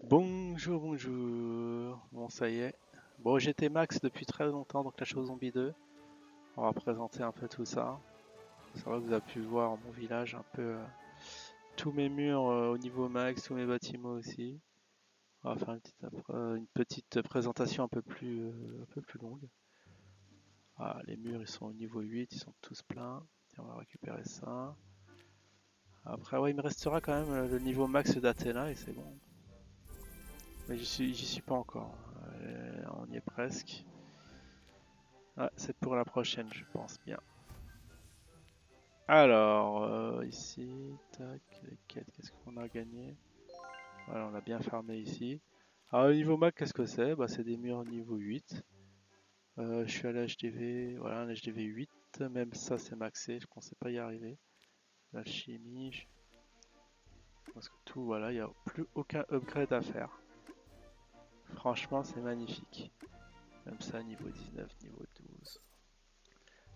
Bonjour, bonjour. Bon, ça y est. Bon, j'étais max depuis très longtemps, donc la chose zombie 2. On va présenter un peu tout ça. C'est vrai que vous avez pu voir mon village un peu tous mes murs au niveau max, tous mes bâtiments aussi. On va faire une petite présentation un peu plus longue. Ah, les murs ils sont au niveau 8, ils sont tous pleins. Tiens, on va récupérer ça. Après, ouais, il me restera quand même le niveau max d'Athéna et c'est bon. Mais j'y suis pas encore. On y est presque. Ouais, c'est pour la prochaine, je pense bien. Alors, ici, tac, les quêtes, qu'est-ce qu'on a gagné? Voilà, on a bien farmé ici. Alors, au niveau Mac, qu'est-ce que c'est? Bah, c'est des murs niveau 8. Je suis à l'HDV, voilà, un HDV 8. Même ça, c'est maxé, je pensais pas y arriver. L'alchimie, je pense que tout, voilà, il n'y a plus aucun upgrade à faire. Franchement, c'est magnifique. Même ça, niveau 19, niveau 12.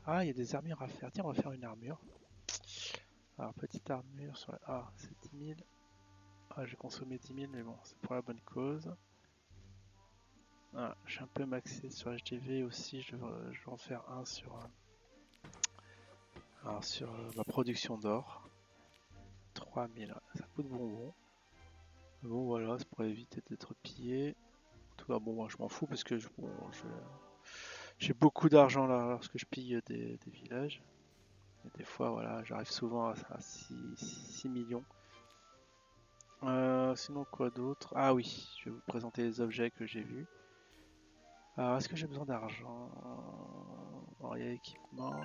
Ah, il y a des armures à faire. Tiens, on va faire une armure. Alors, petite armure sur la... Ah, c'est 10 000. Ah, j'ai consommé 10 000, mais bon, c'est pour la bonne cause. Ah, je suis un peu maxé sur HDV aussi, je vais en faire un sur ma production d'or. 3000, ouais, ça coûte bonbon. Bon, voilà, c'est pour éviter d'être pillé. En tout cas, bon, moi je m'en fous parce que j'ai beaucoup d'argent là lorsque je pille des villages. Et des fois, voilà, j'arrive souvent à 6 millions. Sinon, quoi d'autre? Ah oui, je vais vous présenter les objets que j'ai vus. Alors, est-ce que j'ai besoin d'argent? Alors, il y a équipement,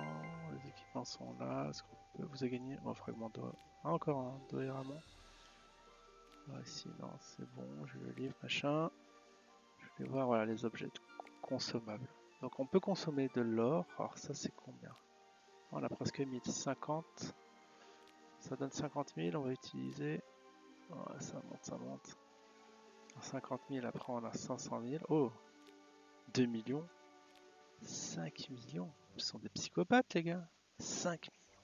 les équipements sont là. Est-ce qu'on peut vous a gagné? Oh, fragment d'eau. Ah, encore un Doéramon. Ah, ici, non, c'est bon, j'ai le livre, machin. Je vais voir, voilà, les objets consommables. Donc, on peut consommer de l'or. Alors, ça, c'est combien? On a presque 1050. Ça donne 50 000, on va utiliser. Ouais, ça monte, ça monte. 50 000, après, on a 500 000. Oh, 2 millions. 5 millions. Ce sont des psychopathes, les gars. 5 millions.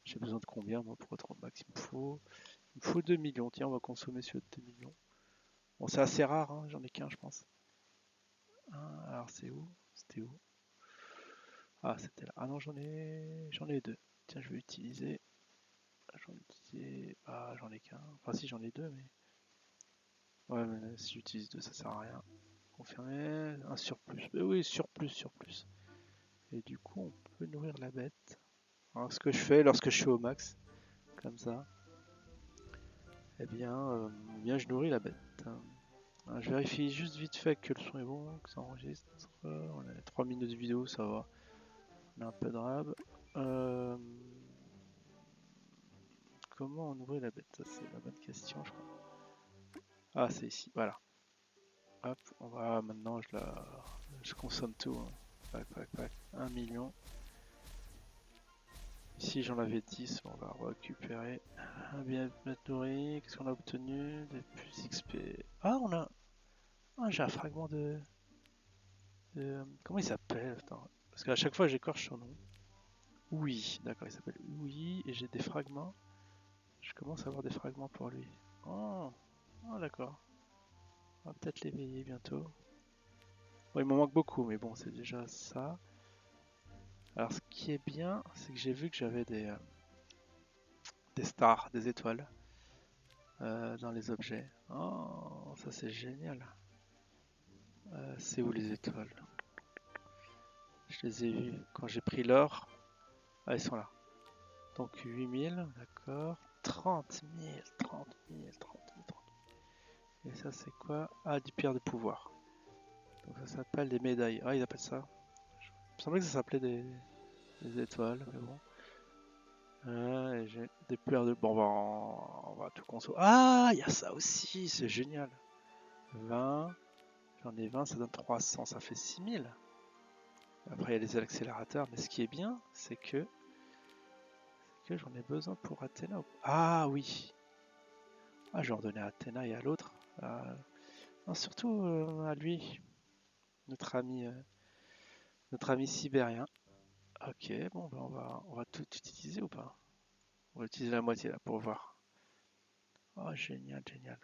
J'ai besoin de combien, moi, pour être au max? Il me faut 2 millions. Tiens, on va consommer sur 2 millions. Bon, c'est assez rare, hein, j'en ai qu'un, je pense. Alors, c'est où? C'était où? Ah, c'était là. Ah non, j'en ai deux. Tiens, je vais utiliser. Ah, j'en ai qu'un. Enfin, si, j'en ai deux, mais. Ouais, mais si j'utilise deux, ça sert à rien. Confirmer. Un surplus. Mais oui, surplus, surplus. Et du coup, on peut nourrir la bête. Alors, ce que je fais lorsque je suis au max, comme ça, eh bien, je nourris la bête. Je vérifie juste vite fait que le son est bon, que ça enregistre. On a 3 minutes de vidéo, ça va. On a un peu de rab. Euh, Comment on nourrit la bête? Ça, c'est la bonne question, je crois. Ah, c'est ici, voilà. Hop, on va maintenant, je consomme tout, hein. Pac, pac, pac. 1 million. Ici, j'en avais 10, on va récupérer. Bien nourri. Qu'est-ce qu'on a obtenu? Des plus XP. Ah, j'ai un fragment comment il s'appelle? Attends. Parce qu'à chaque fois, j'écorche son nom. Oui, d'accord, il s'appelle Oui, et j'ai des fragments. Je commence à avoir des fragments pour lui. Oh, oh d'accord. On va peut-être l'éveiller bientôt. Bon, il m'en manque beaucoup, mais bon, c'est déjà ça. Alors, ce qui est bien, c'est que j'ai vu que j'avais des stars, des étoiles dans les objets. Oh, ça c'est génial. C'est où les étoiles? Je les ai vues quand j'ai pris l'or. Ah, ils sont là. Donc 8000, d'accord. 30 000, 30 000, 30 000, 30 000. Et ça, c'est quoi? Ah, du pierre de pouvoir. Donc ça s'appelle des médailles. Ah, ils appellent ça. Il me semblait que ça s'appelait des étoiles, mais bon. Et j'ai des pierres de. Bon, on va tout consommer. Ah, il y a ça aussi, c'est génial. 20. J'en ai 20, ça donne 300, ça fait 6000. Après, il y a les accélérateurs, mais ce qui est bien, c'est que j'en ai besoin pour Athéna. Ah oui. Ah, je vais en donner à Athéna et à l'autre. Non, surtout à lui, notre ami, euh, notre ami sibérien. Ok, bon, ben on va tout utiliser ou pas? On va utiliser la moitié là pour voir. Oh, génial, génial.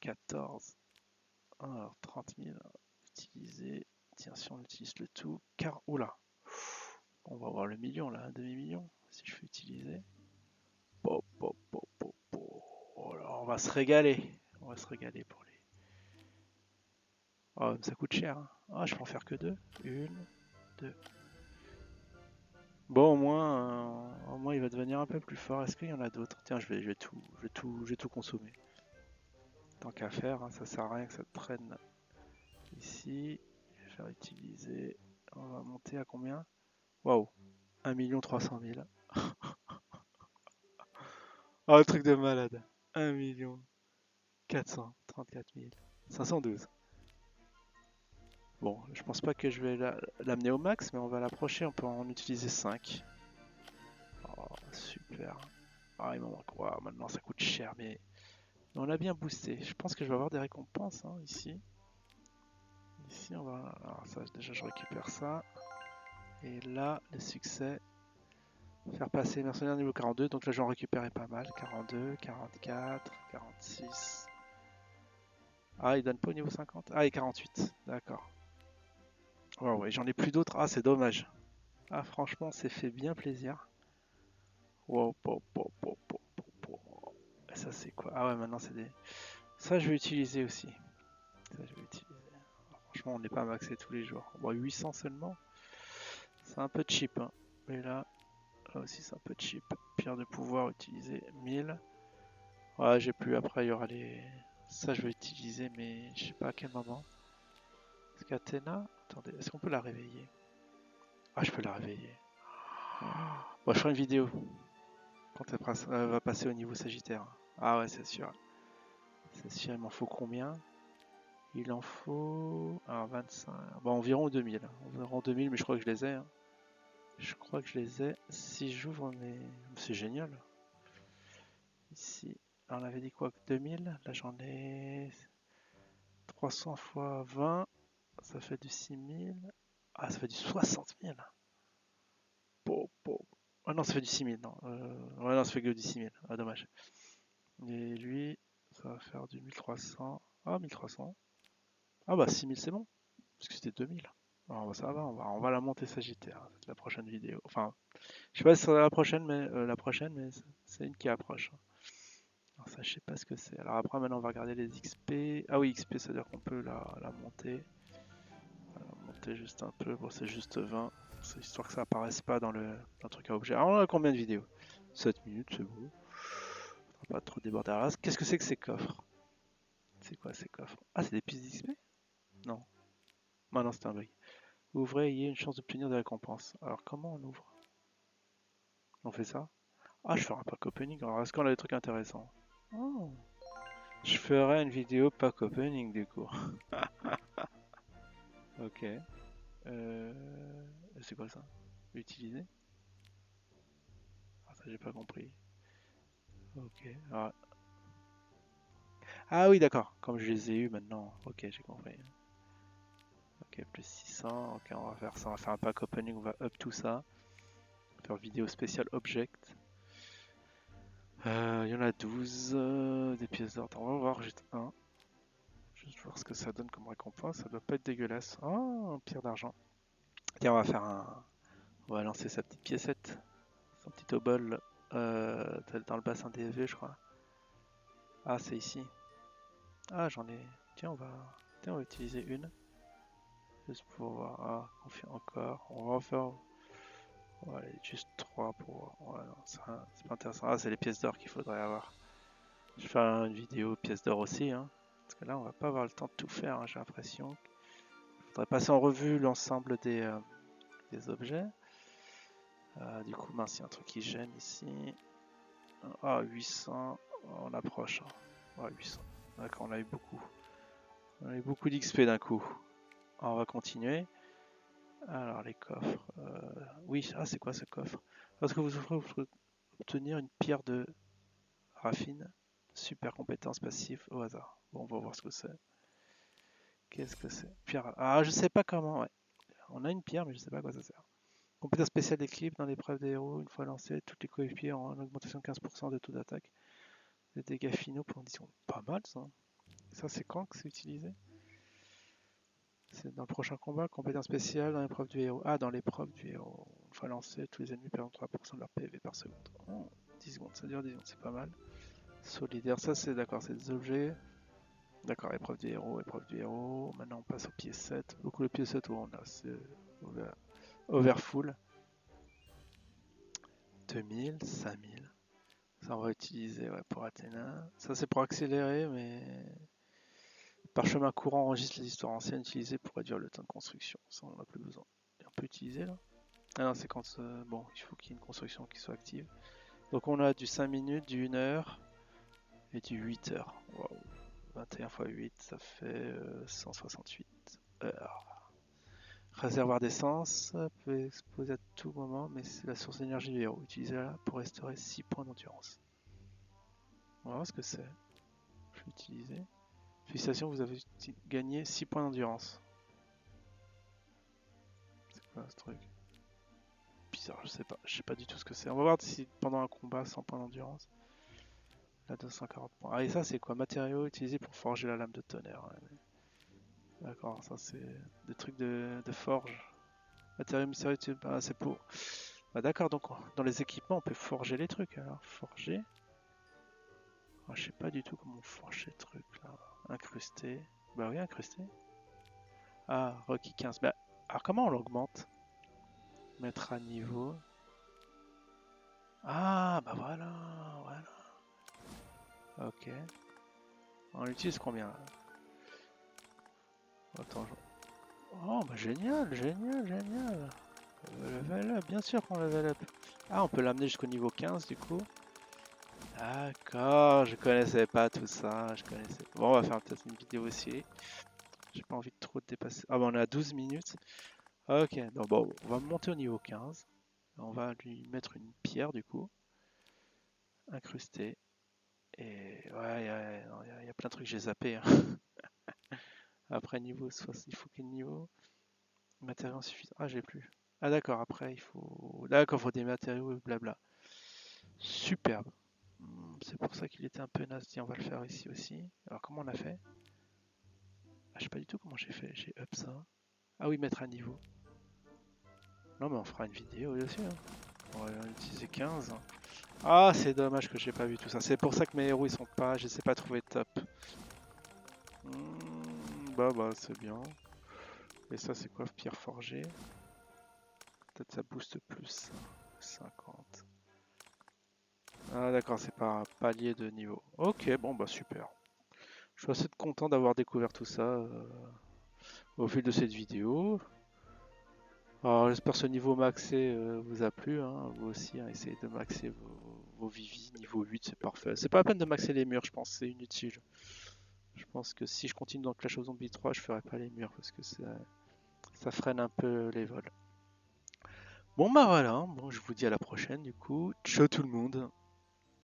14. Alors, 30 000. Utiliser. Tiens, si on utilise le tout. Car. Oula. On va avoir le million là, un demi-million. Si je fais utiliser. Pop, pop, pop, pop, pop. Oh là, on va se régaler. On va se régaler pour les. Oh, ça coûte cher. Hein. Ah, je peux en faire que deux. Une, deux. Bon, au moins, il va devenir un peu plus fort. Est-ce qu'il y en a d'autres? Tiens, je vais tout consommer. Tant qu'à faire, hein, ça sert à rien que ça traîne ici. Je vais faire utiliser. On va monter à combien? Waouh, 1 300 000. Oh, un truc de malade. 1 434 512. Bon, je pense pas que je vais l'amener au max, mais on va l'approcher. On peut en utiliser 5. Oh, super. Ah, il m'en manque. Wow, maintenant ça coûte cher, mais on a bien boosté. Je pense que je vais avoir des récompenses hein, ici. Ici, on va. Alors, ça, déjà, je récupère ça. Et là, le succès. Faire passer mercenaire niveau 42. Donc là, j'en récupérais pas mal. 42, 44, 46. Ah, il donne pas au niveau 50. Ah, et 48. D'accord. Ouais, ouais, j'en ai plus d'autres. Ah, c'est dommage. Ah, franchement, c'est fait bien plaisir. Wow, ça, c'est quoi? Ah, ouais, maintenant, c'est des. Ça, je vais utiliser aussi. Ça, je vais utiliser. Alors, franchement, on n'est pas maxé tous les jours. Bon, 800 seulement. C'est un peu cheap. Hein. Mais là aussi, c'est un peu cheap. Pierre de pouvoir utiliser 1000. Ouais, j'ai plus. Après, il y aura les. Ça, je vais utiliser, mais je sais pas à quel moment. Est-ce qu'Athéna. Attendez, est-ce qu'on peut la réveiller? Ah, je peux la réveiller. Bon, je ferai une vidéo quand elle va passer au niveau Sagittaire. Ah, ouais, c'est sûr. C'est sûr, il m'en faut combien? Il en faut. Alors, 25. Bon, environ 2000. Environ 2000, mais je crois que je les ai. Hein. Je crois que je les ai. Si j'ouvre mes. C'est génial. Ici. Alors, on avait dit quoi? 2000. Là, j'en ai 300 fois 20. Ça fait du 6000. Ah, ça fait du 60 000. Ah non, ça fait du 6000. Non. Ouais, non, ça fait que du 6000. Ah, dommage. Et lui, ça va faire du 1300. Ah, 1300. Ah, bah 6000, c'est bon. Parce que c'était 2000. Alors, bah, ça va, on va la monter Sagittaire. C'est la prochaine vidéo. Enfin, je sais pas si c'est la prochaine, mais c'est une qui approche. Alors, ça, je sais pas ce que c'est. Alors, après, maintenant, on va regarder les XP. Ah oui, XP, ça veut dire qu'on peut la monter. Monter juste un peu, bon c'est juste 20, c'est histoire que ça apparaisse pas dans le truc à objet. Alors on a combien de vidéos? 7 minutes, c'est bon. Faudra pas trop déborder. Alors qu'est-ce que c'est que ces coffres? C'est quoi ces coffres? Ah, c'est des pistes d'XP? Non. Ah non, c'était un bug. Ouvrez, ayez une chance d'obtenir des récompenses. Alors comment on ouvre? On fait ça? Ah, je ferai un pack opening. Alors est-ce qu'on a des trucs intéressants? Oh. Je ferai une vidéo pack opening du coup. Ok. C'est quoi ça? Utiliser? Ah, ça j'ai pas compris. Ok. Ah oui, d'accord. Comme je les ai eus maintenant. Ok, j'ai compris. Ok, plus 600. Ok, on va faire ça. On va faire un pack opening. On va up tout ça. Faire vidéo spéciale object. Il y en a 12. Des pièces d'or. On va voir juste un. Juste voir ce que ça donne comme récompense. Ça doit pas être dégueulasse. Oh, un pierre d'argent. Tiens, on va faire un. On va lancer sa petite piécette. Son petit obol. Dans le bassin des EV, je crois. Ah, c'est ici. Ah, j'en ai. Tiens, on va utiliser une. Juste pour voir. Ah, on fait encore. On va en faire. Ouais, juste 3 pour. Ouais, non, c'est pas intéressant. Ah, c'est les pièces d'or qu'il faudrait avoir. Je vais faire une vidéo pièces d'or aussi. Hein, parce que là, on va pas avoir le temps de tout faire, hein, j'ai l'impression. Il faudrait passer en revue l'ensemble des objets. Du coup, mince, il y a un truc qui gêne ici. Ah, 800. On approche. Hein. Ouais, 800. D'accord, on a eu beaucoup. On a eu beaucoup d'XP d'un coup. Alors, on va continuer. Alors les coffres. Oui, ah c'est quoi ce coffre? Parce que vous pouvez obtenir une pierre de raffine. Super compétence passive au hasard. Bon, on va voir ce que c'est. Qu'est-ce que c'est? Pierre. Ah, je sais pas comment, ouais. On a une pierre, mais je sais pas à quoi ça sert. Compétence spéciale d'équilibre dans l'épreuve des héros. Une fois lancée, toutes les coéquipiers ont une augmentation de 15% de taux d'attaque. Les dégâts finaux pour 10 secondes. Pas mal ça. Ça, c'est quand que c'est utilisé? C'est dans le prochain combat, compétence spéciale, dans l'épreuve du héros. Ah, dans l'épreuve du héros. Une fois lancé, tous les ennemis perdent 3% de leur PV par seconde. Oh, 10 secondes, ça dure 10 secondes, c'est pas mal. Solidaire, ça c'est d'accord, c'est des objets. D'accord, épreuve du héros, épreuve du héros. Maintenant on passe au pied 7. Donc le pied 7 où on a, c'est overfull. 2000, 5000. Ça on va utiliser ouais, pour Athéna. Ça c'est pour accélérer, mais parchemin courant enregistre les histoires anciennes utilisées pour réduire le temps de construction. Ça on n'a plus besoin. Et on peut utiliser là. Ah non, c'est quand bon, il faut qu'il y ait une construction qui soit active. Donc on a du 5 minutes, du 1 heure et du 8 heures. Waouh. 21 x 8, ça fait 168 heures. Réservoir d'essence peut exploser à tout moment, mais c'est la source d'énergie du héros. Utilisez-la pour restaurer 6 points d'endurance. On va voir ce que c'est. Je vais utiliser. Félicitations, vous avez gagné 6 points d'endurance. C'est quoi ce truc? Bizarre, je sais pas du tout ce que c'est. On va voir si pendant un combat 100 points d'endurance. Là 240 points. Ah et ça c'est quoi? Matériaux utilisés pour forger la lame de tonnerre. Ouais. D'accord, ça c'est des trucs de forge. Matériaux mystérieux, ah, c'est pour... Ah, d'accord, donc dans les équipements on peut forger les trucs alors. Forger. Ah, je sais pas du tout comment on forge ces trucs là. Incrusté. Bah oui, incrusté. Ah, requis 15. Bah, alors comment on l'augmente? Mettre à niveau. Ah, bah voilà, voilà. Ok. On l'utilise combien là? Attends, oh, bah génial, génial, génial. Level up, bien sûr qu'on level up. Ah, on peut l'amener jusqu'au niveau 15 du coup. D'accord, je connaissais pas tout ça, je connaissais. Bon, on va faire peut-être une vidéo aussi. J'ai pas envie de trop dépasser. Ah, bah on est à 12 minutes. Ok, donc bon, on va monter au niveau 15. On va lui mettre une pierre du coup, incrustée. Et ouais, il y a plein de trucs que j'ai zappé. Hein. Après niveau 60, il faut quel niveau? Matériaux suffisants. Ah, j'ai plus. Ah d'accord, après il faut... D'accord, il faut des matériaux, blabla. Superbe. C'est pour ça qu'il était un peu nasty, on va le faire ici aussi. Alors comment on a fait? Ah, je sais pas du tout comment j'ai fait, j'ai up ça. Ah oui, mettre à niveau. Non mais on fera une vidéo aussi. Hein. On va utiliser 15. Ah, c'est dommage que j'ai pas vu tout ça. C'est pour ça que mes héros ils sont pas, je les ai pas trouvé top. Bah c'est bien. Et ça c'est quoi? Pierre forgée. Peut-être ça booste plus. 50. Ah d'accord, c'est par palier de niveau. Ok, bon bah super. Je suis assez content d'avoir découvert tout ça au fil de cette vidéo. Alors j'espère que ce niveau maxé vous a plu, hein. Vous aussi, hein, essayez de maxer vos vivis. Niveau 8, c'est parfait. C'est pas la peine de maxer les murs, je pense, c'est inutile. Je pense que si je continue dans Clash of Zombies 3, je ferai pas les murs parce que ça freine un peu les vols. Bon bah voilà, bon, je vous dis à la prochaine du coup. Ciao tout le monde.